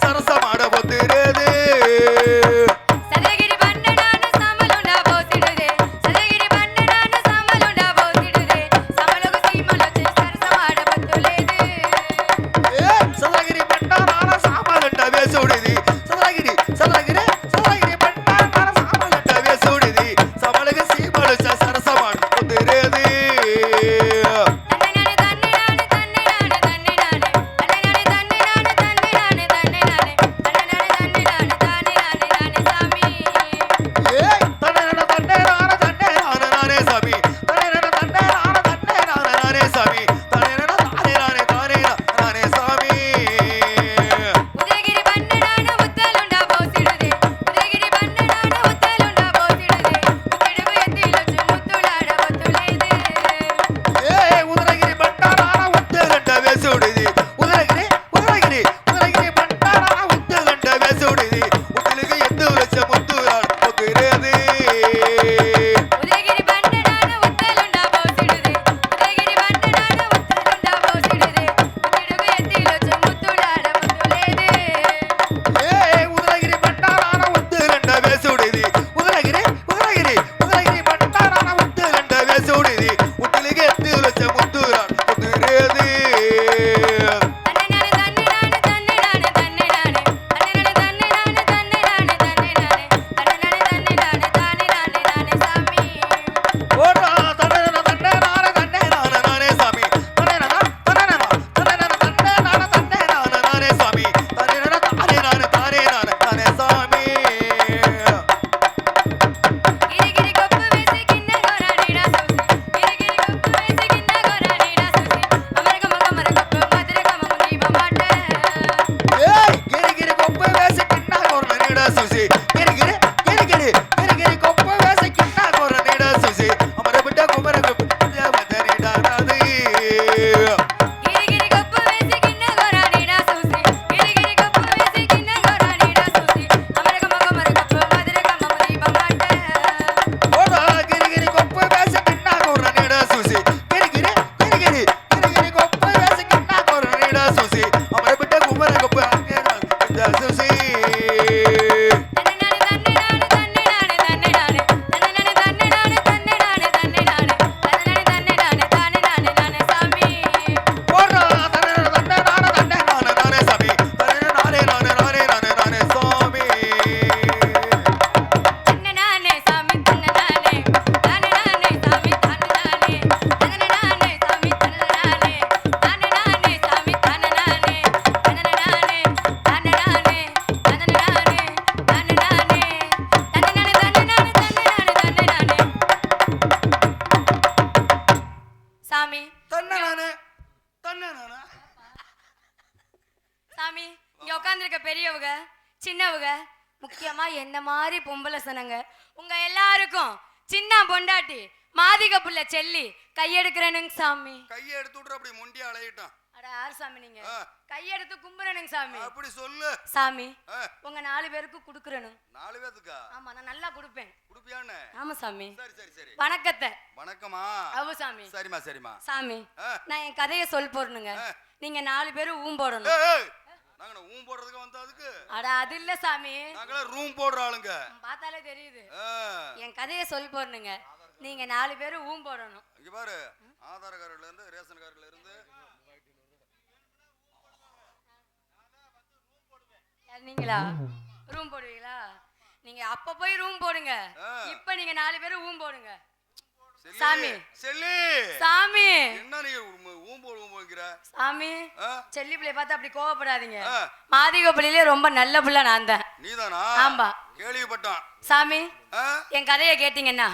சரசமாட பொத்துறது பெரியவங்க சின்னவங்க முக்கியமா என்ன மாதிரி பொம்பளை சனங்க உங்க எல்லாருக்கும் சின்ன பொண்டாட்டி மாதிக புள்ள செல்லி கையெடுக்கிறேனுங்க சாமி. கையெடுத்து விட்ற அப்படி முண்டி அலையிட்டான். அட யார் சாமி நீங்க? கையெடுத்து கும்புறேனுங்க சாமி. அப்படி சொல்லு சாமி. உங்க 4 பேருக்கு குடுக்குறேனும். 4 பேத்துக்கா? ஆமா நான் நல்லா குடுப்பேன். குடுப்பியானே? ஆமா சாமி. சரி சரி சரி. வணக்கத்தை. வணக்கமா. ஆவு சாமி. சரிமா சரிமா. சாமி நான் என் கதையை சொல் போறணுங்க. நீங்க 4 பேரும் ஊம் போடணும். நாங்க ஊம் போடுறதுக்கு வந்தா அதுக்கு? அட அது இல்ல சாமி. நாங்க ரூம் போடுற ஆளுங்க. பார்த்தாலே தெரியுது. என் கதையை சொல் போறணுங்க. நீங்க 4 பேரும் ஊம் போடணும். இங்க பாரு ஆதார் கார்டுல இருந்து ரேஷன் கார்டுல இருந்து நீங்களா ரூம் போடுவீங்களா? நீங்க அப்ப போய் ரூம் போடுங்க. இப்ப நீங்க 4 பேரும் ஊம் போடுங்க. சாமி செல்லி சாமி என்ன நீ ஊம் போடுங்கற? சாமி செல்லி பிள்ளை பார்த்து அப்படி கோவப்படாதீங்க. மாதிக பிள்ளையிலே ரொம்ப நல்ல பிள்ளை நான் தான். நீதானா? ஆமா கேள்விப்பட்டான். சாமி என் கதையை கேட்டீங்கன்னா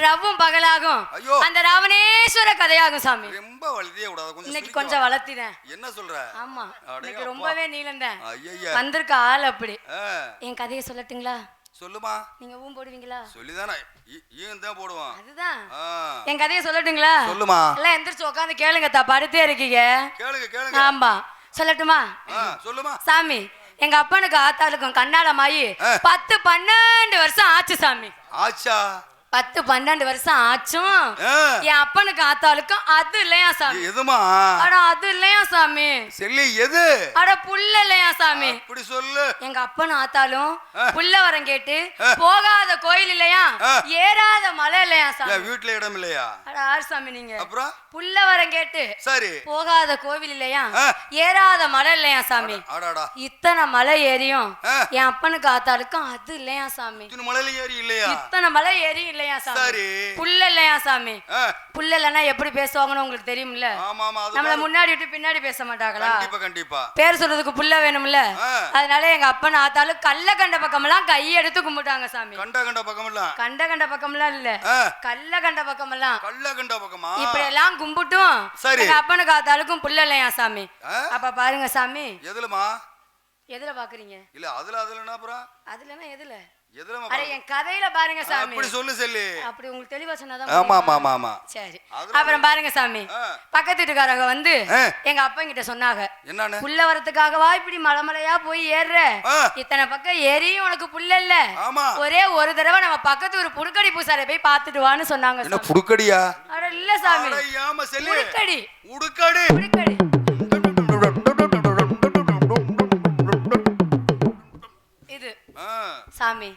ரவும் பகலாகும். அந்த ராவணேஸ்வர கதையாகும் சாமி. ரொம்ப வளர்த்தியே கூடாது. கொஞ்சம் இன்னைக்கு கொஞ்சம் வளர்த்திட்டேன். என்ன சொல்ற? ஆமா இன்னைக்கு ரொம்பவே நீளந்தேன். ஐயா வந்திருக்க ஆள் அப்படி. என் கதையை சொல்லட்டுங்களா? சொல்லுமா. நீங்க ஊம் போடுவீங்களா? சொல்லிதானே ஈன் தான் போடுவான். அதுதான் என் கதையை சொல்லட்டுங்களா? சொல்லுமா. எல்லாம் எந்திரிச்சு உட்காந்து கேளுங்க. படுத்தே இருக்கீங்க. கேளுங்க கேளுங்க. ஆமா சொல்லட்டுமா? சொல்லுமா. சாமி எங்க அப்பனுக்கு ஆத்தாளுக்கும் கண்ணாலமாயி 10-12 வருஷம் ஆச்சு சாமி. ஆச்சா? 10-12 வருஷம் ஆச்சும் ஆ. என் அப்பனுக்கு ஆத்தாளுக்கும் அது இல்லையா சாமி? எதுமா அட அது இல்லையா சாமி? செல்லி எது அட புல்ல இல்லையா சாமி? இப்படி சொல்லு. எங்க அப்பனும் ஆத்தாலும் புல்ல வரம் கேட்டு போகாத கோயில் இல்லையா, ஏறாத மலை இல்லையா சாமி? வீட்டுல இடம் இல்லையா? அட ஆறு சாமி நீங்க? அப்புறம் புல்ல வரம் கேட்டு சரி போகாத கோவில் இல்லையா, ஏறாத மலை இல்லையா சாமி? அடாடா இத்தனை மலை ஏறியும் என் அப்பனுக்கு ஆத்தாளுக்கும் அது இல்லையா சாமி? மலையில ஏறி இல்லையா? இத்தனை மலை ஏறியும் இல்லையா சாமி? சரி புல்ல இல்லையா சாமி? புல்ல இல்லைன்னா எப்படி பேசுவாங்கன்னு உங்களுக்கு தெரியும்ல. நம்மள முன்னாடி விட்டு பின்னாடி பேச மாட்டாங்களா? கண்டிப்பா கண்டிப்பா. பேர் சொல்றதுக்கு புல்ல வேணும்ல. அதனால எங்க அப்பன் ஆத்தாலும் கல்ல கண்ட பக்கமெல்லாம் கை எடுத்து கும்பிட்டாங்க சாமி. கண்ட கண்ட பக்கமெல்லாம்? கண்ட கண்ட பக்கமெல்லாம் இல்ல, கல்ல கண்ட பக்கமெல்லாம். கல்ல கண்ட பக்கமா? இப்படி எல்லாம் கும்பிட்டும் எங்க அப்பனுக்கு ஆத்தாளுக்கும் புல்ல இல்லையா சாமி? அப்ப பாருங்க சாமி. எதுலமா? எதுல பாக்குறீங்க? இல்ல அதுலனா அப்புறம் அதுலனா எதுல? எதுலமா? அட என் கதையில பாருங்க சாமி. அப்படி சொல்லு செல்லி. அப்படி உங்களுக்கு தெளிவா சொன்னாதான். ஆமா ஆமா ஆமா. சரி அப்புறம் பாருங்க சாமி, பக்கத்து வீட்டுக்காரங்க வந்து எங்க அப்பா கிட்ட சொன்னாங்க, என்னன்னு? புல்ல வரதுக்காகவா இப்படி மலைமலையா போய் ஏறுற? இத்தனை பக்கம் ஏறியும் உனக்கு புல்ல இல்ல, ஒரே ஒரு தடவை நம்ம பக்கத்து ஒரு புடுக்கடி பூசாரை போய் பாத்துட்டு வான்னு சொன்னாங்க. என்ன புடுக்கடியா? அட இல்ல சாமி, புடுக்கடி. உடுக்கடி புடுக்கடி இது சாமி,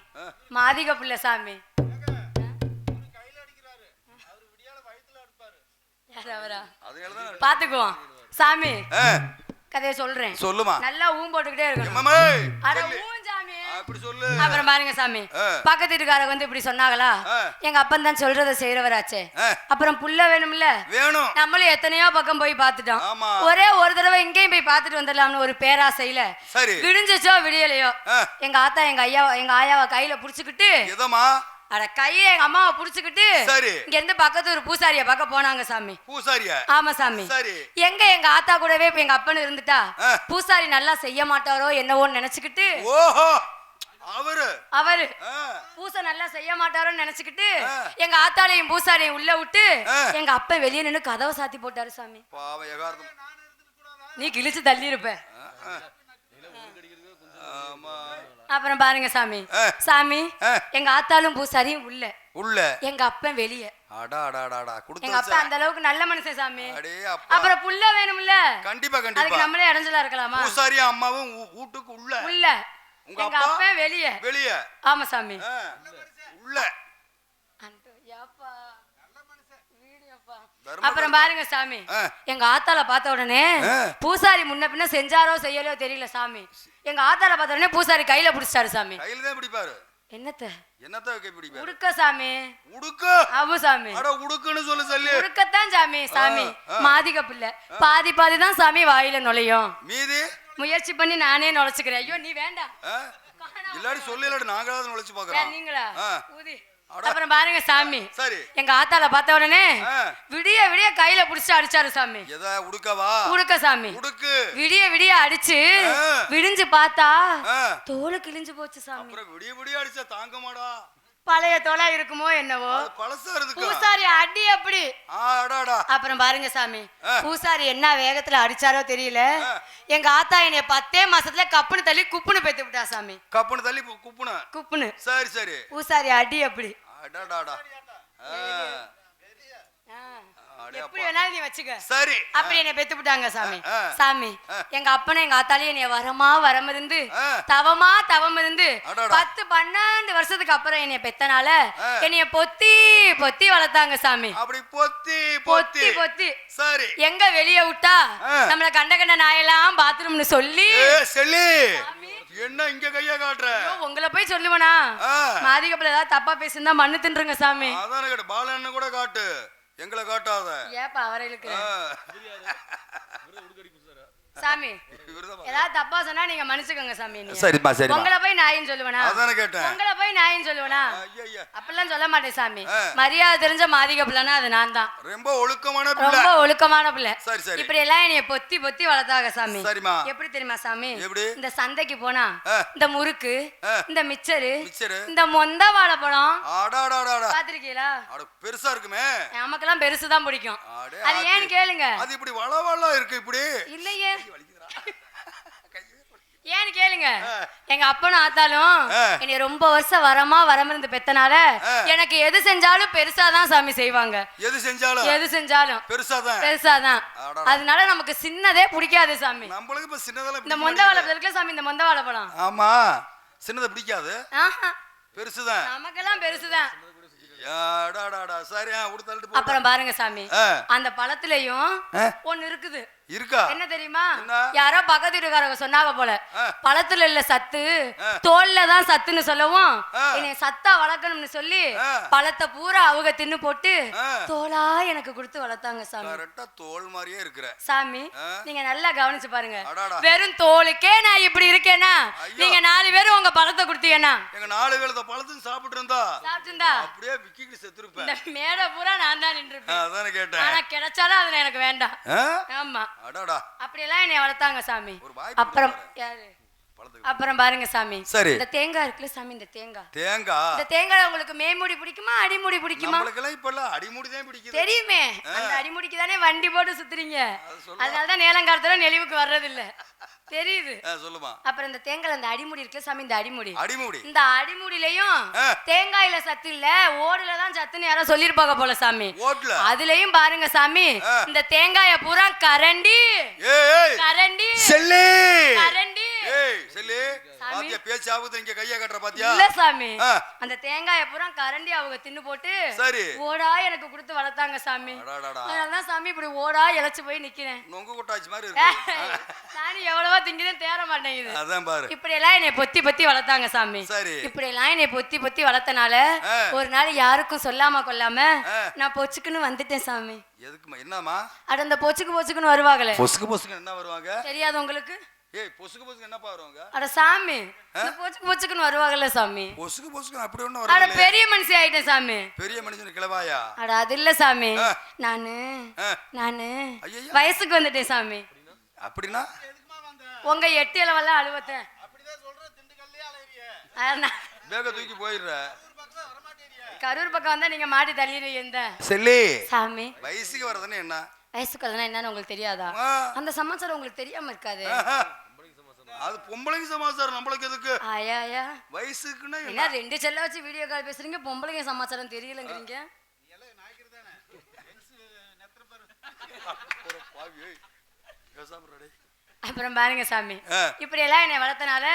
மாதிக புள்ள சாமி. பாத்துக்குவோம் சாமி. கதையை சொல்றேன், சொல்லுமா. நல்லா ஊம் போட்டுக்கிட்டே இருக்கணும். அப்புறம் பாருங்க சாமி, பக்கத்து வீட்டுக்காரங்க வந்து இப்படி சொன்னாங்களா, எங்க அப்பன் தான் சொல்றதை செய்யறவராச்சே, அப்புறம் புல்ல வேணும்ல, வேணும். நம்மளும் எத்தனையோ பக்கம் போய் பாத்துட்டோம், ஒரே ஒரு தடவை இங்கேயும் போய் பாத்துட்டு வந்துடலாம்னு ஒரு பேராசையில விடிஞ்சிச்சோ விடியலையோ எங்க ஆத்தா எங்க ஆயாவை கையில புடிச்சுக்கிட்டு, அட கையில எங்க அம்மாவை புடிச்சுக்கிட்டு இங்க இருந்து பக்கத்து ஒரு பூசாரிய பார்க்க போனாங்க சாமி. பூசாரியா? ஆமா சாமி. எங்க ஆத்தா கூடவே இப்ப எங்க அப்பன்னு இருந்துட்டா பூசாரி நல்லா செய்ய மாட்டாரோ என்னவோன்னு நினைச்சுக்கிட்டு, அவரு பூசை நல்லா செய்ய மாட்டாரோன்னு நினைச்சுக்கிட்டு எங்க ஆத்தாலையும் பூசாரியும் உள்ள விட்டு எங்க அப்பா வெளியே நின்னு கதவை சாத்தி போட்டாரு சாமி. நீ கிழிச்சு தள்ளி இருப்ப. அப்புறம் பாருங்க சாமி, சாமி எங்க ஆத்தாலும் பூசாரியும் உள்ள, எங்க அப்பன் வெளியே. எங்க அப்பா அந்த அளவுக்கு நல்ல மனுஷன் சாமி. அப்புறம் புல்ல வேணும்ல, கண்டிப்பா கண்டிப்பா. அதுக்கு நம்மளே இடைஞ்சலா இருக்கலாமா? பூசாரியும் அம்மாவும் வீட்டுக்கு உள்ள, எங்க அப்பன் வெளியே. ஆமா சாமி, உள்ள. அப்புறம் பாருங்க சாமி, எங்க ஆத்தால பார்த்த உடனே பூசாரி முன்ன பின்ன செஞ்சாரோ செய்யலையோ தெரியல சாமி, எங்க ஆத்தால பார்த்த உடனே பூசாரி கையில பிடிச்சாரு சாமி. கையில தான் பிடிப்பாரு. என்னத்த பிடிப்பாரு? உடுக்க சாமி. உடுக்க? ஆமா சாமி. அட உடுக்குன்னு சொல்லு சொல்லு. உடுக்கத்தான் சாமி. சாமி மாதிக பிள்ளை பாதி பாதி தான் சாமி வாயில நுழையும், மீதி முயற்சி பண்ணி நானே நுழைச்சுக்கிறேன். ஐயோ நீ வேண்டாம், இல்லாடி சொல்லி இல்லாடி நாங்களாவது நுழைச்சு பாக்குறோம். நீங்களா ஊதி. அப்புறம் பாருங்க சாமி, எங்க ஆத்தால பார்த்த உடனே விடிய விடிய கையில புடிச்சு அடிச்சாரு சாமி. உடுக்க சாமி. விடிய அடிச்சு விடிஞ்சு பார்த்தா தோலை கிழிஞ்சு போச்சு சாமி. விடிய விடிய அடிச்சா தாங்க மாடா, பழைய தோலா இருக்குமோ என்னவோ, பூசாரி அடி அப்படி. அப்புறம் பாருங்க சாமி, பூசாரி என்ன வேகத்துல அடிச்சாரோ தெரியல, எங்க ஆத்தா என்னைய 10 மாசத்துல கப்புனு தள்ளி குப்புனு பேத்து விட்டா சாமி. கப்புனு தள்ளி குப்புனு. சரி சரி. பூசாரி அடி அப்படி. எப்படி வேணாலும் நீ வச்சுக்க. சரி. அப்படி என்னை பெத்து விட்டாங்க சாமி. சாமி எங்க அப்பனை எங்க ஆத்தாலே என்னைய வரம் இருந்து தவம் இருந்து 10-12 வருஷத்துக்கு அப்புறம் என்னைய பெத்தனால என்னைய பொத்தி பொத்தி வளர்த்தாங்க சாமி. அப்படி பொத்தி பொத்தி பொத்தி. சரி. எங்க வெளியே விட்டா நம்மள கண்ட நாயெல்லாம் பாத்ரூம்னு சொல்லி என்ன இங்க கைய காட்டுற? உங்களை போய் சொல்லுவனா? மாதிகப்புல ஏதாவது தப்பா பேசிருந்தா மண்ணு தின்றுங்க சாமி. அதான கேட்டு பாலன்னு கூட காட்டு, எங்களை காட்டாத. ஏப்பா அவரை இழுக்கிற சாமி? ஏதாவது தப்பா சொன்னா நீங்க மன்னிச்சுக்கோங்க சாமி. சரிப்பா சரி. உங்களை போய் நாயின்னு சொல்லுவனா? அதானே கேட்டேன். உங்களை போய் நாயின்னு சொல்லுவனா? அப்பெல்லாம் சொல்ல மாட்டேன் சாமி. மரியாதை தெரிஞ்ச மாதிக பிள்ளைனா அது நான் தான். ரொம்ப ஒழுக்கமான பிள்ளை. ரொம்ப ஒழுக்கமான பிள்ளை. சரி சரி. இப்படி எல்லாம் என்னைய பொத்தி பொத்தி வளர்த்தாங்க சாமி. சரிமா. எப்படி தெரியுமா சாமி? இந்த சந்தைக்கு போனா இந்த முறுக்கு, இந்த மிச்சரு, இந்த மொந்த வாழைப்பழம் பாத்திருக்கீங்களா? பெருசா இருக்குமே. நமக்கெல்லாம் பெருசுதான் பிடிக்கும். அது ஏன்னு கேளுங்க. அது இப்படி வளவளா இருக்கு இப்படி. இல்லையே ஏன்னு கேளுங்க. எங்க அப்பனும் ஆத்தாலும் என்னை ரொம்ப வருஷம் வரமிருந்து பெத்தனால எனக்கு எது செஞ்சாலும் பெருசாதான் சாமி செய்வாங்க. எது செஞ்சாலும் பெருசாதான். அதனால நமக்கு சின்னதே பிடிக்காது சாமி. நம்மளுக்கு இப்ப சின்னதெல்லாம் இந்த மொந்த வாழைப்பழம் இருக்குல்ல சாமி, இந்த மொந்த வாழைப்பழம். ஆமா, சின்னதை பிடிக்காது. பெருசுதான், நமக்கெல்லாம் பெருசுதான். அப்புறம் பாருங்க சாமி, அந்த பழத்திலையும் ஒண்ணு இருக்குது. இருக்கா? என்ன தெரியுமா? யாரோ பக்கத்து வீட்டுக்காரங்க சொன்னாங்க போல, பழத்துல இல்ல சத்து தோல்ல தான் சத்துன்னு சொல்லவும் என்னை சத்தா வளர்க்கணும்னு சொல்லி பழத்தை பூரா அவங்க தின்னு போட்டு தோலா எனக்கு கொடுத்து வளர்த்தாங்க சாமி. தோல் மாதிரியே இருக்கிற சாமி, நீங்க நல்லா கவனிச்சு பாருங்க. வெறும் தோலுக்கே நான் இப்படி இருக்கேன்னா நீங்க 4 பேரும் உங்க பழத்தை கொடுத்தீங்கன்னா எங்க 4 பேர் பழத்தையும் சாப்பிட்டு இருந்தா அப்படியே விக்கி செத்துருப்பேன். இந்த மேடை பூரா நான் தான் நின்றுப்பேன். அதான் கேட்டேன். ஆனா கிடைச்சாலும் அது எனக்கு வேண்டாம். ஆமா, அப்படியெல்லாம் என்னை வளர்த்தாங்க சாமி. அப்புறம் யாரு? அப்புறம் பாருங்க சாமி, இந்த தேங்காய் இருக்குல்ல சாமி, இந்த தேங்காய் உங்களுக்கு மேமுடி பிடிக்குமா அடிமுடி பிடிக்குமா? தெரியுமே, அந்த அடிமுடிக்கு தானே வண்டி போட்டு சுத்துறீங்க. அதனாலதான் நேலங்காலத்துல நெளிவுக்கு வர்றது இல்ல, தெரியுது. சொல்லுமா. அப்புறம் இந்த தேங்காய் அந்த அடிமுடி இருக்குல்ல சாமி, இந்த அடிமுடி இந்த அடிமுடிலையும் தேங்காயில சத்து இல்ல ஓடுல தான் சத்துன்னு யாரோ சொல்லிருப்பாங்க போல சாமி. அதுலயும் பாருங்க சாமி, இந்த தேங்காய பூரா கரண்டி அந்த தேங்காய பூரா கரண்டி அவங்க தின்னு போட்டு ஓடா எனக்கு கொடுத்து வளர்த்தாங்க சாமி. அதனாலதான் சாமி இப்படி ஓடா இழைச்சு போய் நிக்கிறேன். நானும் எவ்வளவோ திங்கிறேன் தேர மாட்டேங்குது. இப்படி எல்லாம் என்னை பொத்தி வளர்த்தாங்க சாமி. இப்படி எல்லாம் என்னை பொத்தி வளர்த்தனால ஒரு நாள் யாருக்கும் சொல்லாம கொள்ளாம நான் பொச்சுக்குன்னு வந்துட்டேன் சாமி. எதுக்குமா? என்னமா? அட அந்த பொச்சுக்குன்னு வருவாங்களே. பொசுக்கு என்ன வருவாங்க தெரியாது உங்களுக்கு? ஏய், பொசுக்கு என்னப்பா வருவாங்க? அட சாமி, பொசுக்குன்னு வருவாங்கல்ல சாமி. பொசுக்கு அப்படி ஒண்ணு வராது. அட பெரிய மனுஷி ஆயிட்டேன் சாமி. பெரிய மனுஷன் கிளவாயா? அட அது இல்ல சாமி, நானு வயசுக்கு வந்துட்டேன் சாமி. அப்படினா உங்க 8 இலவெல்லாம் அழுவத்தேன். அப்படிதான் சொல்ற, திண்டுக்கல்லே அலையறியே. பேக தூக்கி போயிடுற. கரூர் பக்கம் வந்தா நீங்க மாட்டி தள்ளிடுவீங்க. இந்த செல்லி சாமி, வயசுக்கு வரதுன்னு என்ன? வயசுக்கு வரதுன்னா என்னன்னு உங்களுக்கு தெரியாதா? அந்த சமாச்சாரம் உங்களுக்கு தெரியாம இருக்காது. அது பொம்பளைங்க சமாச்சாரம், நம்மளுக்கு எதுக்கு? ஆயா வயசுக்குன்னா என்ன? 2 செல்ல வச்சு வீடியோ கால் பேசுறீங்க, பொம்பளைங்க சமாச்சாரம் தெரியலங்கறீங்க. அப்புறம் பாருங்க சாமி, இப்படி எல்லாம் என்னை வளர்த்தனால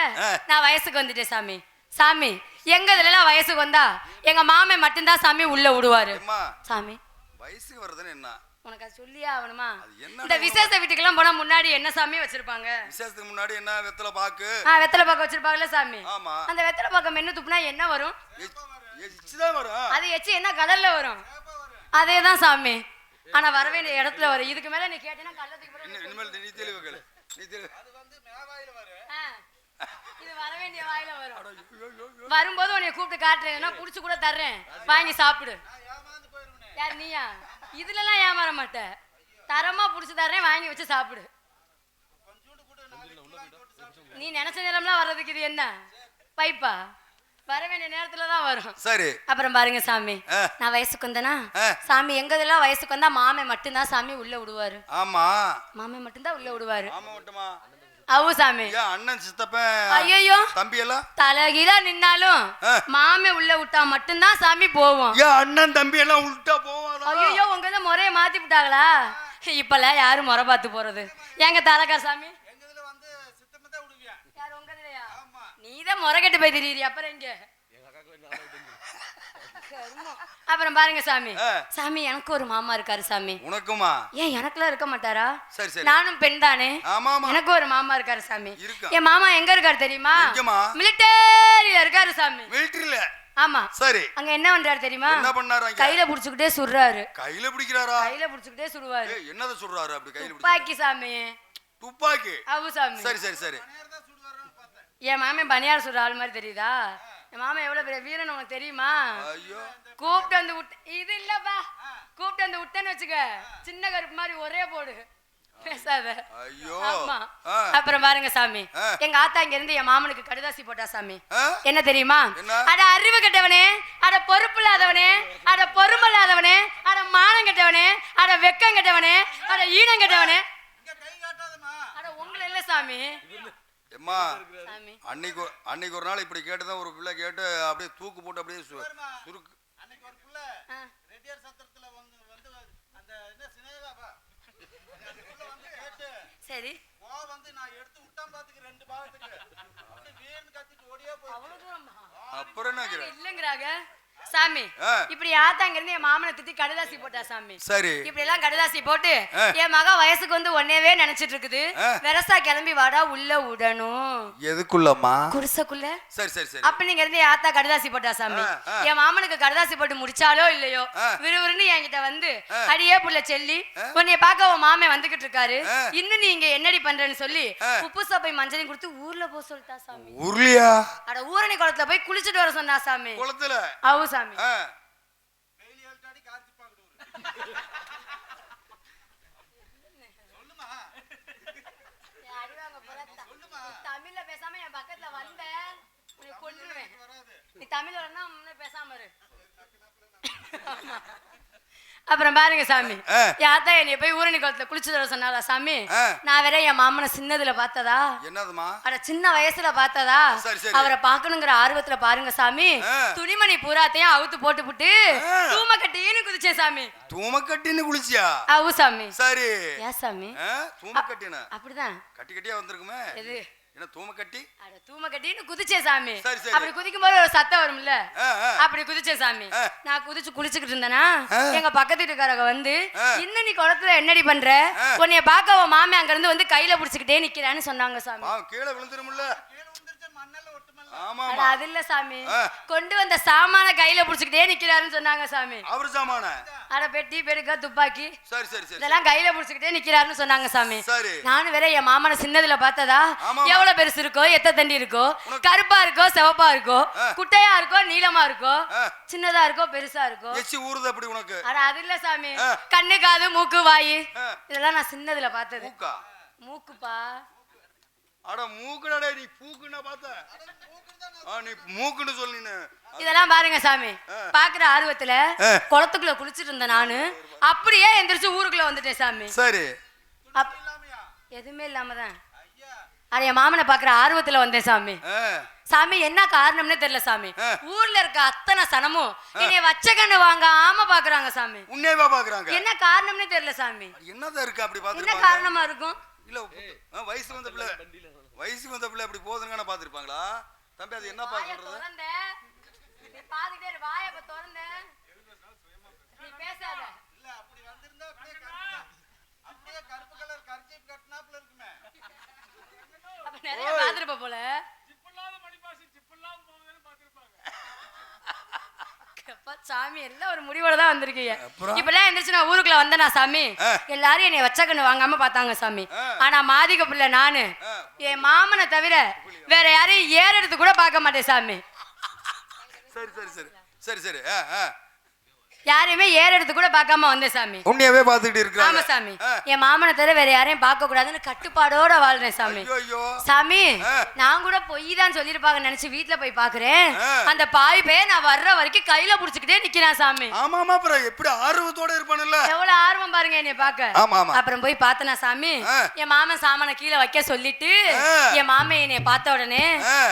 நான் வயசுக்கு வந்துட்டேன் சாமி. சாமி, எங்க இதுல வயசுக்கு வந்தா எங்க மாமே மட்டும்தான் சாமி உள்ள விடுவாரு சாமி. வயசுக்கு வரதுன்னு என்ன உனக்கு அது சொல்லியே ஆகணுமா? இந்த விசேஷ வீட்டுக்கெல்லாம் போனா முன்னாடி என்ன சாமி வச்சிருப்பாங்க? விசேஷத்துக்கு முன்னாடி என்ன வெத்தலை பாக்கு வச்சிருப்பாங்கல்ல சாமி. அந்த வெத்தலை பாக்கு மென்னு துப்புனா என்ன வரும்? அது எச்சி என்ன கலர்ல வரும்? அதேதான் சாமி. ஆனா வர வேண்டிய இடத்துல வரும். இதுக்கு மேல நீ கேட்டீங்கன்னா கள்ளத்துக்கு இது வர வேண்டிய வாயில வரும். வரும்போது உன்னை கூப்பிட்டு காட்டுறேன்னா புடிச்சு கூட தர்றேன், வாங்கி சாப்பிடு. யார் நீயா? இதுல எல்லாம் ஏமாற மாட்டேன், தரமா புடிச்சு தர்றேன், வாங்கி வச்சு சாப்பிடு. நீ நினைச்ச நேரம்லாம் வர்றதுக்கு இது என்ன பைப்பா? வர வேண்டிய நேரத்துலதான் வரும். சரி. அப்புறம் பாருங்க சாமி, நான் வயசுக்கு வந்தேனா சாமி, எங்க இதெல்லாம் வயசுக்கு வந்தா மாமே மட்டும்தான் சாமி உள்ள விடுவாரு. ஆமா, மாமே மட்டும்தான் உள்ள விடுவாரு. அவு சாமி, அண்ணன் சித்தப்பன் ஐயோ தம்பி எல்லாம் தலைகீழா நின்னாலும் மாமே உள்ள விட்டா மட்டும்தான் சாமி போவோம். அண்ணன் தம்பி எல்லாம் உள்ட்டா போவாங்க. ஐயோ, உங்க இதை முறைய மாத்தி விட்டாங்களா? இப்பெல்லாம் யாரும் முறை பார்த்து போறது? எங்க தலைக்கா சாமி யார் உங்க இதுலயா? நீதான் முறை கட்டு போய் தெரியுறிய. அப்புறம் எங்க? அப்புறம் பாருங்க சாமி, சாமி எனக்கு ஒரு மாமா இருக்காரு சாமி. உனக்குமா? ஏன் எனக்குலாம் இருக்க மாட்டாரா? நானும் பெண் தானே. எனக்கு ஒரு மாமா இருக்காரு சாமி. என் மாமா எங்க இருக்காரு தெரியுமா? மிலிட்டரியில இருக்காரு சாமி. மிலிட்டரியில? ஆமா. சரி. அங்க என்ன பண்றாரு தெரியுமா? என்ன பண்ணாரு? கையில புடிச்சுக்கிட்டே சுடுறாரு. கையில பிடிக்கிறாரா? கையில புடிச்சுக்கிட்டே சுடுவாரு. என்னத சுடுறாரு அப்படி கையில? துப்பாக்கி சாமி. துப்பாக்கி? அவு சாமி. சரி சரி சரி. என் மாமன் பனியார் சுடுற ஆள் மாதிரி தெரியுதா? என் மாமா எவ்வளவு பெரிய வீரன் உனக்கு தெரியுமா? ஐயோ, கூப்பிட்டு வந்து விட்டு இது இல்லப்பா, கூப்பிட்டு வந்து விட்டேன்னு வச்சுக்க, சின்ன கருப்பு மாதிரி ஒரே போடு, பேசாத. ஐயோ. ஆமா. அப்புறம் பாருங்க சாமி, எங்க ஆத்தா இங்க இருந்து என் மாமனுக்கு கடுதாசி போட்டா சாமி. என்ன தெரியுமா? அட அறிவு கெட்டவனே, அட பொறுப்பு இல்லாதவனே, அட பொறுமை இல்லாதவனே, அட மானம் கெட்டவனே, அட வெக்கம் கெட்டவனே, அட ஈனம் கெட்டவனே. அட உங்களை இல்ல சாமி, எம்மா சாமி அன்னைக்கு ஒரு நாள் இப்படி கேட்டுதான் ஒரு பிள்ளை கேட்டு அப்படியே தூக்கு போட்டு அப்படியே சுருக்கு. அன்னைக்கு ஒரு புள்ள ரெட்டியார் சத்திரத்துல வந்து அந்த என்ன சினேகாவா வந்து கேட்டு சரி வந்து நான் எடுத்து விட்டான் பாத்துக்கு 2 பாகத்துக்கு அப்படியே வீர்னு கத்திட்டு ஓடியே போய் அவ்வளவு தூரமா அப்புறம் என்ன இல்லங்கறாங்க சாமி. இப்படி ஆத்தாங்க இருந்து என் மாமனை திட்டி கடுதாசி போட்டா சாமி. சரி இப்படி எல்லாம் கடுதாசி போட்டு என் மக வயசுக்கு வந்து ஒன்னேவே நினைச்சிட்டு இருக்குது. வெரசா கிளம்பி வாடா உள்ள உடணும். எதுக்குள்ளம்மா? குடிசைக்குள்ள. சரி சரி சரி. அப்ப நீங்க இருந்து ஆத்தா கடுதாசி போட்டா சாமி. என் மாமனுக்கு கடுதாசி போட்டு முடிச்சாலோ இல்லையோ விறுவிறுன்னு என்கிட்ட வந்து அடியே புள்ள செல்லி உன்னைய பார்க்க உன் மாமே வந்துகிட்டு இருக்காரு. இன்னும் நீங்க என்னடி பண்றேன்னு சொல்லி உப்பு சப்பை மஞ்சளையும் கொடுத்து ஊர்ல போ சொல்லிட்டா சாமி. ஊர்லயா? அட ஊரணி குளத்துல போய் குளிச்சுட்டு வர சொன்னா சாமி. குளத்துல? ஆவு சாமி. தமிழ்ல பேசாம என் பக்கத்துல வந்த கொன்றுவேன். நீ தமிழ் வரனா பேசாம இரு. அப்புறம் பாருங்க சாமி, யாத்தா என்னைய போய் ஊரணி குளத்துல குளிச்சுட்டு வர சொன்னாலா சாமி. நான் வேற என் மாமனை சின்னதுல பார்த்ததா. என்னதுமா? அட சின்ன வயசுல பார்த்ததா. அவரை பார்க்கணுங்கிற ஆர்வத்துல பாருங்க சாமி, துணிமணி பூராத்தையும் அவுத்து போட்டு புட்டு தூம கட்டின்னு குதிச்சேன் சாமி. தூம கட்டின்னு குளிச்சியா? ஆவு சாமி. சரி. ஏன் சாமி? தூம கட்டினா அப்படிதான் கட்டி கட்டியா வந்திருக்குமே. எது என்ன தூம கட்டி? அட தூம கட்டின்னு குதிச்சே சாமி. சரி சரி. அப்படி குதிக்கும் போது ஒரு சத்தம் வரும்ல, அப்படி குதிச்சே சாமி. நான் குதிச்சு குளிச்சுக்கிட்டு இருந்தேனா எங்க பக்கத்து வீட்டுக்காரங்க வந்து இன்னும் நீ குளத்துல என்னடி பண்ற, உன்னைய பார்க்க உன் மாமே அங்க இருந்து வந்து கையில புடிச்சுக்கிட்டே நிக்கிறான்னு சொன்னாங்க சாமி. கீழே விழுந்துரும்ல. அது இல்ல சாமி, கொண்டு வந்த சாமான கையில புடிச்சுக்கிட்டே நிக்கிறாருன்னு சொன்னாங்க சாமி. அவரு சாமான? அட பெட்டி பெருக்க துப்பாக்கி சரி சரி சரி இதெல்லாம் கையில புடிச்சுக்கிட்டே நிக்கிறாருன்னு சொன்னாங்க சாமி. சரி. நானும் வேற என் மாமனை சின்னதுல பார்த்ததா, எவ்வளவு பெருசு இருக்கோ, எத்த தண்டி இருக்கோ, கருப்பா இருக்கோ சிவப்பா இருக்கோ, குட்டையா இருக்கோ நீளமா இருக்கோ, சின்னதா இருக்கோ பெருசா இருக்கோ, எச்சி ஊறுது அப்படி உனக்கு? அட அது இல்ல சாமி, கண்ணு காது மூக்கு வாய் இதெல்லாம் நான் சின்னதுல பார்த்தது. மூக்குப்பா. அட மூக்குடா, நீ பூக்குன்னா பார்த்த? நீ மூக்குன்னு சொல்லின. இதெல்லாம் பாருங்க சாமி, பாக்குற ஆர்வத்துல குளத்துக்குள்ள குளிச்சிட்டு இருந்த நானு அப்படியே எந்திரிச்சு ஊருக்குள்ள வந்துட்டேன் சாமி. சரி. எதுவுமே இல்லாமதான் அட என் மாமனை பாக்குற ஆர்வத்துல வந்தேன் சாமி. சாமி என்ன காரணம்னே தெரியல சாமி, ஊர்ல இருக்க அத்தனை சனமும் என்னைய வச்ச கண்ணு வாங்காம பாக்குறாங்க சாமி. உன்னையவா பாக்குறாங்க? என்ன காரணம்னே தெரியல சாமி. என்னதான் இருக்கு அப்படி பாத்து? என்ன காரணமா இருக்கும்? இல்ல வயசு வந்த பிள்ளை அப்படி போதுங்கன்னு பாத்துருப்பாங்களா? தம்பி அது என்ன பாக்குறது? நீ பாத்துட்டே இரு, வாயை இப்ப திறந்த நீ பேசாத. இல்ல அப்படி வந்திருந்தா அப்படியே கருப்பு கலர் கர்ச்சீப் கட்டனாப்ல இருக்குமே. அப்ப நிறைய பாத்துருப்ப போல. சிப்பல்லாத மணிபாசி சிப்பல்லாத போகுதுன்னு பாத்துருப்பாங்க. சாமி எல்லாம் ஒரு முடிவோட தான் வந்திருக்கீங்க. இப்பெல்லாம் எந்திரிச்சு நான் ஊருக்குள்ள வந்தேனா சாமி, எல்லாரும் என்னை வச்ச கண்ணு வாங்காம பார்த்தாங்க சாமி. ஆனா மாதிக பிள்ளை நானு என் மாமனை தவிர வேற யாரையும் ஏறெடுத்து கூட பார்க்க மாட்டேன் சாமி. சரி சரி சரி சரி சரி. யாரையுமே ஏறெடுத்து கூட பார்க்காம வந்தேன் சாமி. உன்னையவே பார்த்துக்கிட்டு இருக்காங்க. ஆமா சாமி, என் மாமனை தவிர வேற யாரையும் பார்க்க கூடாதுன்னு கட்டுப்பாடோட வாழ்றேன் சாமி. சாமி நான் கூட பொய் தான் சொல்லிருப்பாங்கன்னு நினைச்சு வீட்டுல போய் பாக்குறேன், அந்த பாய் பைய நான் வர்ற வரைக்கும் கையில புடிச்சுக்கிட்டே நிக்கிறான் சாமி. ஆமா ஆமா. அப்புறம் எப்படி ஆர்வத்தோட இருப்பானுல்ல? எவ்வளவு ஆர்வம் பாருங்க என்னைய பாக்க. அப்புறம் போய் பார்த்தனா சாமி, என் மாமன் சாமான கீழே வைக்க சொல்லிட்டு என் மாமன் என்னைய பார்த்த உடனே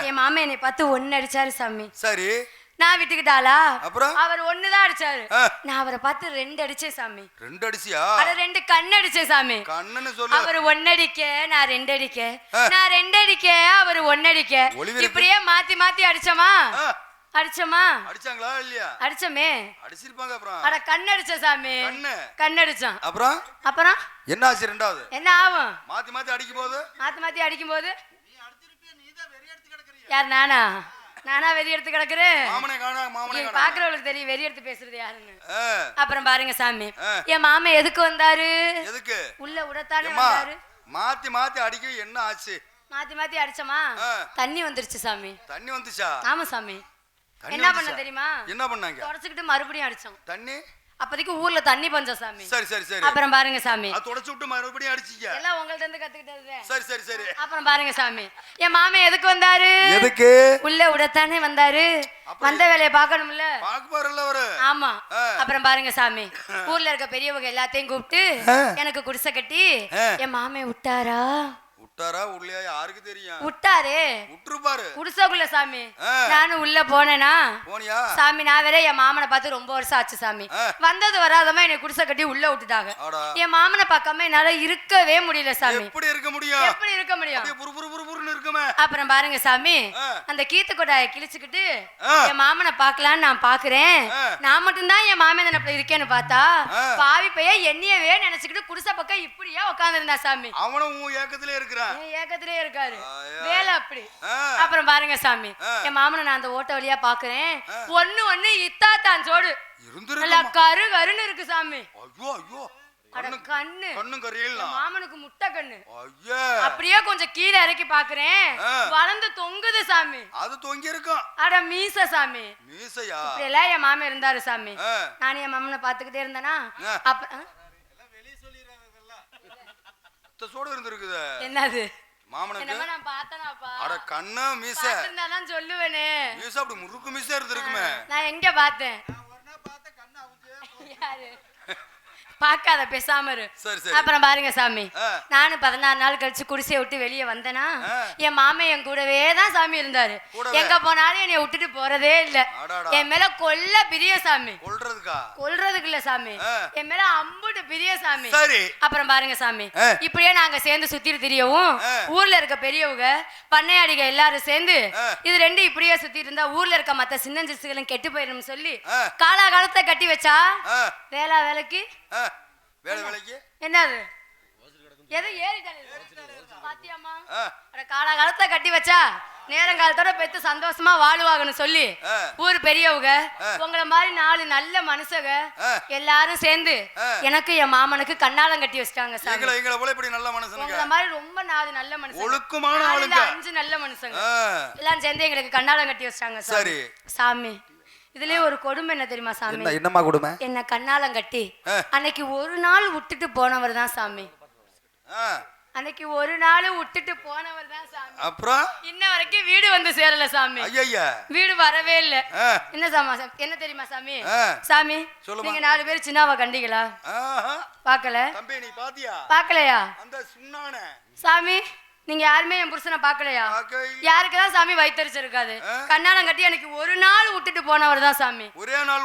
என் மாமன் என்னைய பார்த்து 1 அடிச்சாரு சாமி. சரி. நான் விட்டுக்கிட்டாளா? அப்புறம் அவர் 1 தான் அடிச்சாரு, நான் அவரை பார்த்து 2 அடிச்சேன் சாமி. 2 அடிச்சியா? அட 2 கண்ணு அடிச்சேன் சாமி. கண்ணுன்னு சொல்லு. அவர் 1 அடிக்க நான் 2 அடிக்க, நான் 2 அடிக்க அவர் 1 அடிக்க, இப்படியே மாத்தி மாத்தி அடிச்சோமா. அடிச்சாங்களா இல்லையா? அடிச்சமே. அடிச்சிருப்பாங்க. அப்புறம் அட கண்ணு அடிச்ச சாமி. கண்ணடிச்சான். அப்புறம் என்ன ஆச்சு? ரெண்டாவது என்ன ஆகும்? மாத்தி மாத்தி அடிக்கும் போது நீ அடிச்சிருப்பிய, நீ தான் வெறி எடுத்து கிடக்குறியா? யார்? நானா வெறி எடுத்து கிடக்குறேன்? மாமனே பாக்குறவங்களுக்கு தெரியும் வெறி எடுத்து பேசுறது யாருன்னு. அப்புறம் பாருங்க சாமி, என் மாமன் எதுக்கு வந்தாரு? எதுக்கு? உள்ள உடத்தானே வந்தாரு. மாத்தி மாத்தி அடிக்க என்ன ஆச்சு? மாத்தி மாத்தி அடிச்சமா தண்ணி வந்துருச்சு சாமி. தண்ணி வந்துச்சா? ஆமா சாமி. என்ன பண்ண தெரியுமா? என்ன பண்ணாங்க? தொடச்சிக்கிட்டு மறுபடியும் அடிச்சோம். தண்ணி அப்போதைக்கு ஊர்ல தண்ணி பஞ்சம் சாமி. சரி சரி சரி. அப்புறம் பாருங்க சாமி, அது தொடச்சு விட்டு மறுபடியும் அடிச்சீங்க. எல்லாம் உங்கள்ட்ட இருந்து கத்துக்கிட்டது. சரி சரி சரி. அப்புறம் பாருங்க சாமி, என் மாமன் எதுக்கு வந்தாரு? எதுக்கு? உள்ள உடத்தானே வந்தாரு, வந்த வேலையை பார்க்கணும்ல. பாக்குறாருல்ல அவரு. ஆமா. அப்புறம் பாருங்க சாமி, ஊர்ல இருக்க பெரியவங்க எல்லாத்தையும் கூப்பிட்டு எனக்கு குடிசை கட்டி என் மாமன் விட்டாரா? விட்டாரா உள்ளையா யாருக்கு தெரியும்? விட்டாரு. விட்டுருப்பாரு குடிசைக்குள்ள சாமி. நானும் உள்ள போனேனா? போனியா? சாமி நான் வேற என் மாமனை பார்த்து ரொம்ப வருஷம் ஆச்சு சாமி. வந்தது வராதமா என்னை குடிசை கட்டி உள்ள விட்டுட்டாங்க. என் மாமனை பார்க்காம என்னால இருக்கவே முடியல சாமி. எப்படி இருக்க முடியும்? எப்படி இருக்க முடியும்? புருன்னு இருக்குமே. அப்புறம் பாருங்க சாமி, அந்த கீத்து கொட்டாயை கிழிச்சுக்கிட்டு என் மாமனை பார்க்கலான்னு நான் பாக்குறேன். நான் மட்டும்தான் என் மாமன் நினைப்புல இருக்கேன்னு பார்த்தா பாவி பைய என்னையவே நினைச்சுக்கிட்டு குடிசை பக்கம் இப்படியே உட்கார்ந்து இருந்தா சாமி. அவனும் ஏக்கத்திலே இருக்கிறான். ஏக்கத்திலே இருக்காரு. வேலை அப்படி. அப்புறம் பாருங்க சாமி, என் மாமனை நான் அந்த ஓட்ட வழியா பாக்குறேன். ஒண்ணு இத்தாத்தான் சோடு நல்லா கரு கருன்னு இருக்கு சாமி. ஐயோ ஐயோ, கண்ணு கரியல்ல. மாமனுக்கு முட்டை கண்ணு. அப்படியே கொஞ்சம் கீழே இறக்கி பாக்குறேன், வளர்ந்து தொங்குது சாமி. அது தொங்கி இருக்கும். அட மீச சாமி. மீசையா? இப்படி எல்லாம் என் மாமன் இருந்தாரு சாமி. நானும் என் மாமனை பாத்துக்கிட்டே இருந்தேனா அப்புறம் சோடு இருந்திருக்குது. என்னது மாமனுக்கு? நான் பார்த்தேனாப்பா. அட கண்ணா மீசை. பார்த்திருந்தாதான் சொல்லுவேனே. மீசை அப்படி முறுக்கு மீசை இருந்திருக்குமே. நான் எங்க பார்த்தேன்? யாரு பாக்காத பேசாம இரு. அப்புறம் பாருங்க சாமி, நானும் 14 நாள் கழிச்சு குடிசையை விட்டு வெளியே வந்தேனா என் மாமன் என் கூடவே தான் சாமி இருந்தாரு. எங்க போனாலும் என்னை விட்டுட்டு போறதே இல்ல. என் மேல கொல்ல பிரிய சாமி. கொல்றதுக்கு இல்ல சாமி, என் மேல அம்புட்டு பிரிய சாமி. அப்புறம் பாருங்க சாமி, இப்படியே நாங்க சேர்ந்து சுத்திட்டு திரியவும் ஊர்ல இருக்க பெரியவங்க பண்ணையாடிக எல்லாரும் சேர்ந்து இது ரெண்டு இப்படியே சுத்திட்டு இருந்தா ஊர்ல இருக்க மத்த சின்னஞ்சிசுகளும் கெட்டு போயிடும் சொல்லி காலாகாலத்தை கட்டி வச்சா வேலைக்கு வேலைக்கு என்னது எது பாத்தியாமா? காலகாலத்துல கட்டி வச்சா நேரங்காலத்தோட பெத்து சந்தோஷமா வாழுவாங்கன்னு சொல்லி ஊர் பெரியவங்க உங்களை மாதிரி 4 நல்ல மனுஷங்க எல்லாரும் சேர்ந்து எனக்கு என் மாமனுக்கு கண்ணாலம் கட்டி வச்சிட்டாங்க சாமி. உங்களை மாதிரி ரொம்ப 4 நல்ல மனுஷங்க, 5 நல்ல மனுஷங்க எல்லாம் சேர்ந்து எங்களுக்கு கண்ணாலம் கட்டி வச்சிட்டாங்க சாமி. சாமி இதுலயே ஒரு கொடுமை என்ன தெரியுமா சாமி? என்னமா கொடுமை? என்ன கண்ணாலம் கட்டி அன்னைக்கு ஒரு நாள் விட்டுட்டு போனவர் தான் சாமி. அன்னைக்கு ஒரு நாள் விட்டுட்டு போனவர் தான் சாமி. அப்புறம் இன்ன வரைக்கும் வீடு வந்து சேரல சாமி. ஐயா வீடு வரவே இல்ல. என்ன சாமா என்ன தெரியுமா சாமி? சாமி நீங்க 4 பேர் சின்னவா கண்டிங்களா? பாக்கல. தம்பி நீ பாத்தியா? பாக்கலையா? அந்த சுண்ணானே சாமி நீங்க யாருமே என் புருஷனை பாக்கலையா? யாருக்குதான் சாமி வயித்தறிச்சிருக்காது. கண்ணாலம் கட்டி அன்னைக்கு ஒரு நாள் விட்டுட்டு போனவர் தான் சாமி. ஒரே நாள்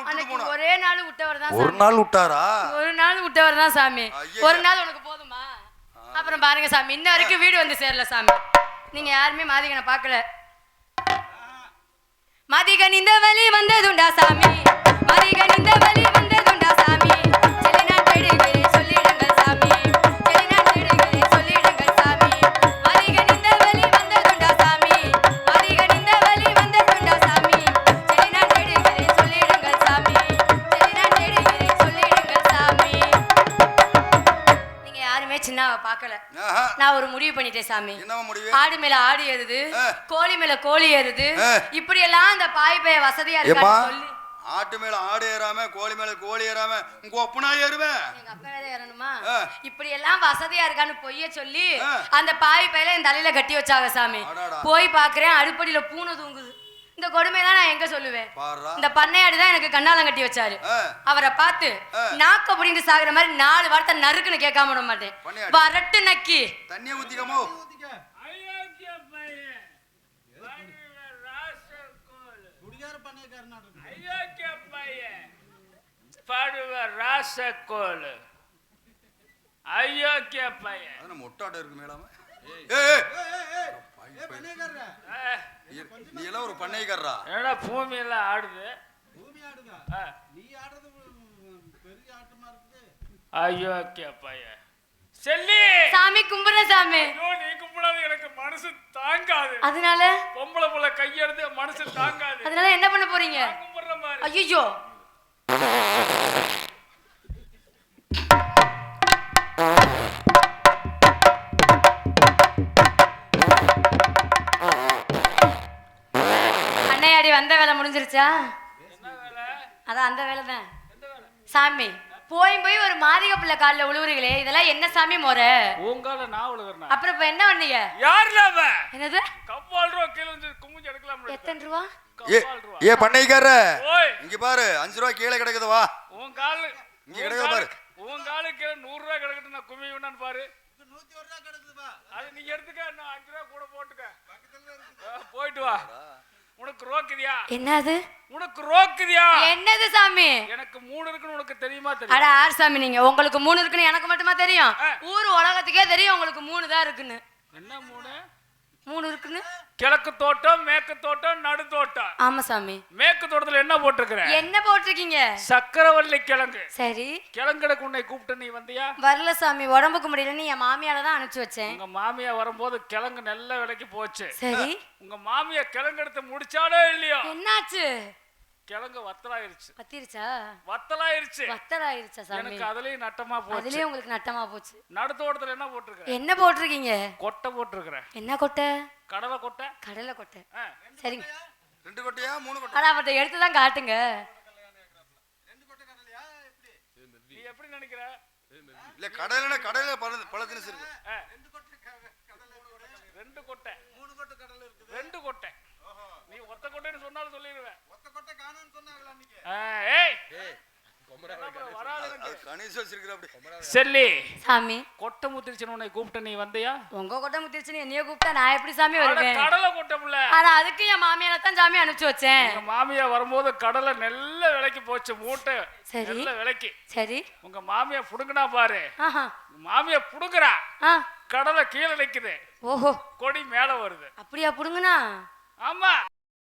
விட்டவர் தான். ஒரு நாள் விட்டாரா? ஒரு நாள் விட்டவர் தான் சாமி. ஒரு நாள் உனக்கு போதுமா? அப்புறம் பாருங்க சாமி, இன்ன வரைக்கும் வீடு வந்து சேரல சாமி. நீங்க யாருமே மாதிகனை பாக்கல. மதிகன் இந்த வழி வந்ததுண்டா சாமி, மதிகன் இந்த வழி வந்ததுண்டா சாமி. செல்லினான் தேடுகிறே சொல்லிடுங்கள் சாமி, செல்லினான் தேடுகிறே சொல்லிடுங்கள் சாமி. மதிகன் இந்த வழி வந்ததுண்டா சாமி, மதிகன் இந்த வழி வந்ததுண்டா சாமி. செல்லினான் தேடுகிறே சொல்லிடுங்கள் சாமி, செல்லினான் தேடுகிறே சொல்லிடுங்கள் சாமி. நீங்க யாருமே சின்னவ பாக்கல. நான் ஒரு முடிவு பண்ணிட்டேன் சாமி. ஆடு மேல ஆடு ஏறுது, கோழி மேல கோழி ஏறுது. இப்படி எல்லாம் அந்த பாய் பைய வசதியா இருக்கான்னு சொல்லி ஆட்டு மேல ஆடு ஏறாம கோழி மேல கோழி ஏறாம உங்க ஒப்பனா ஏறுவேன். எங்க அப்பா வேற ஏறணுமா? இப்படி எல்லாம் வசதியா இருக்கான்னு பொய்ய சொல்லி அந்த பாய் பையில என் தலையில கட்டி வச்சாங்க சாமி. போய் பாக்குறேன் அடுப்படியில பூனை தூங்குது. இந்த கொடுமைதான் நான் எங்க சொல்லுவேன்? இந்த பண்ணையாடிதான் எனக்கு கண்ணாலம் கட்டி வச்சாரு. அவரை பார்த்து நாக்க புடிந்து சாகுற மாதிரி 4 வார்த்தை நறுக்குன்னு கேட்காம விட மாட்டேன். வரட்டு நக்கி தண்ணிய ஊத்திக்கமோ மொட்டாட்ட இருக்கு மேலாம. நீ எல்லாம் ஒரு பண்ணைக்காரரா? என்னடா பூமி எல்லாம் ஆடுது? பூமி ஆடுதா? நீ ஆடுறது பெரிய ஆட்டமா இருக்குது. ஐயோ கேப்பாய செல்லி சாமி கும்பிடுற சாமி. ஐயோ நீ கும்பிடாத எனக்கு மனசு தாங்காது. அதனால பொம்பளை புள்ள கையெடுத்து மனசு தாங்காது. அதனால என்ன பண்ண போறீங்க? கும்பிடுற மாதிரி. ஐயோ அண்ணையாடி வந்த வேலை முடிஞ்சிருச்சா? என்ன வேலை? அதான் அந்த வேலை தான் சாமி. போய் ஒரு மாதிக பிள்ளை கால்ல உழுவுறீங்களே, இதெல்லாம் என்ன சாமி முறை? உங்கால நான் உழுகுறேன். அப்புறம் இப்ப என்ன பண்ணீங்க? யாருல அவ? என்னது? கவ்வால் ரூபா கீழ வந்து குமிஞ்சு எடுக்கலாம். எத்தனை ரூபா? ஏ பண்ணைக்கார இங்க பாரு 5 ரூபா கீழே கிடக்குது வா. உன் கால் இங்க கிடக்குது பாரு. உன் காலுக்கு 100 ரூபா கிடக்குது, நான் குமி வேணான்னு பாரு. 101 ரூபா கிடக்குதுப்பா. அது நீ எடுத்துக்க, இன்னும் 5 ரூபா கூட போட்டுக்க. பக்கத்துல இருக்குது. போயிட்டு வா. உனக்கு ரோக்குதியா? என்னது உனக்கு ரோக்குதியா? என்னது சாமி? எனக்கு 3 இருக்குன்னு உனக்கு தெரியுமா? அட தெரியும். ஆர் சாமி நீங்க? உங்களுக்கு 3 இருக்குன்னு எனக்கு மட்டுமா தெரியும்? ஊர் உலகத்துக்கே தெரியும் உங்களுக்கு 3 தான் இருக்குன்னு. என்ன 3? 3 இருக்குன்னு. கிழக்கு தோட்டம், மேற்கு தோட்டம், நடு தோட்டம். ஆமா சாமி. மேற்கு தோட்டத்துல என்ன போட்டிருக்கிற? என்ன போட்டிருக்கீங்க? சக்கரவள்ளி கிழங்கு. சரி. கிழங்கடக்கு உன்னை கூப்பிட்டு நீ வந்தியா? வரல சாமி, உடம்புக்கு முடியலன்னு என் மாமியால தான் அனுப்பிச்சு வச்சேன். உங்க மாமியா வரும்போது கிழங்கு நல்ல விலைக்கு போச்சு. சரி. உங்க மாமியா கிழங்கு எடுத்து முடிச்சாலே இல்லையோ? என்னாச்சு? கிழங்கு வத்தலாயிருச்சு. பத்திருச்சா? வத்தலாயிருச்சு. வத்தலாயிருச்சா சாமி? எனக்கு அதுலயும் நட்டமா போச்சு. அதுலயே உங்களுக்கு நட்டமா போச்சு. நடுத்தோட்டத்துல என்ன போட்டிருக்கிற? என்ன போட்டிருக்கீங்க? கொட்டை போட்டிருக்கிற. என்ன கொட்டை? கடலை கொட்டை. கடலை கொட்டை. ஆ. சரிங்க. 2 கொட்டையா 3 கொட்டை? ஆனா அவர்கிட்ட எடுத்து தான் காட்டுங்க. 2 கொட்டை கடலையா எப்படி? நீ எப்படி நினைக்கிற? இல்ல கடையில பழத்தினு இருக்கு. 2 கொட்டை கடலை இருக்குது. 2 கொட்டை. 3 கொட்டை கடலை இருக்குது. 2 கொட்டை. நீ ஒத்த கொட்டைன்னு சொன்னாலும் சொல்லிடுவேன். ஒத்த கொட்டை காணோம்னு சொன்னாங்களா அன்னைக்கு? ஏய் அது வராதுங்க. கணேஷ் வச்சிருக்கிற அப்படி. செல்லி, சாமி கொட்டை முத்திருச்சுன்னு உன்னை கூப்பிட்டு நீ வந்தியா? உங்க கொட்டை முத்திருச்சுன்னு என்னைய கூப்பிட்டா நான் எப்படி சாமி அட, வருவேன்? கடலை கொட்டை புள்ள. ஆனா அதுக்கு என் மாமியார தான் சாமி அனுப்பிச்சு வச்சேன். உங்க மாமியா வரும்போது கடலை நல்ல விலைக்கு போச்சு, மூட்டை சரி. நல்ல விலைக்கு. சரி. உங்க மாமியா புடுங்கினா பாரு. ஆஹா. மாமியா புடுங்குறா, ஆ. கடலை கீழே நிக்குது, ஓஹோ, கொடி மேல வருது. அப்படியா புடுங்கண்ணா? ஆமா.